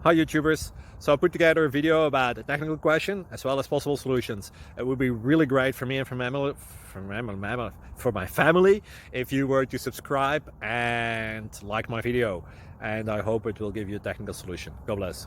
Hi YouTubers! So I put together a video about a technical question as well as possible solutions. It would be really great for me and for my family if you were to subscribe and like my video, and I hope it will give you a technical solution. God bless.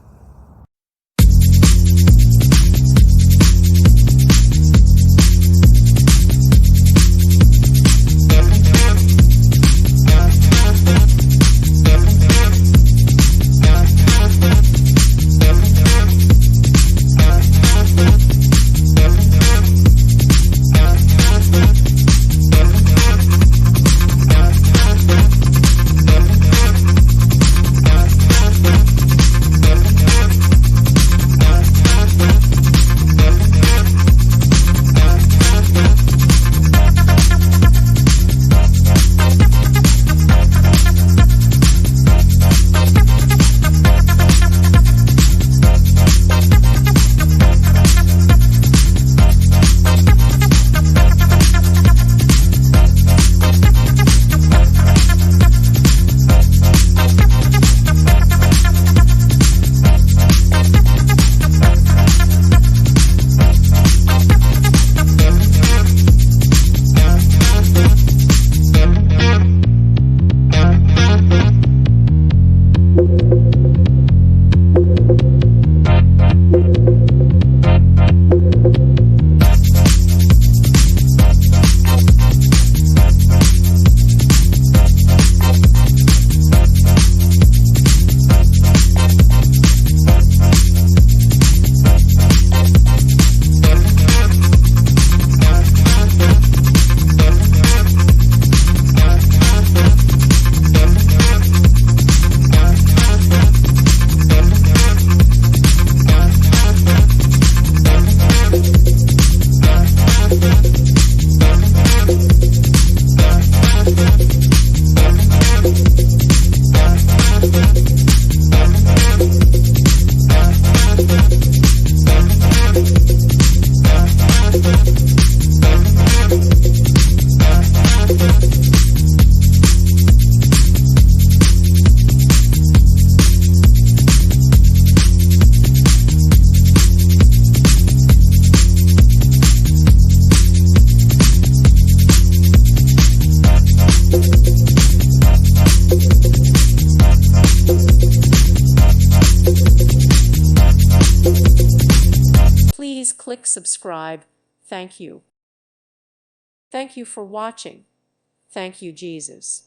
Please click subscribe. Thank you. Thank you for watching. Thank you, Jesus.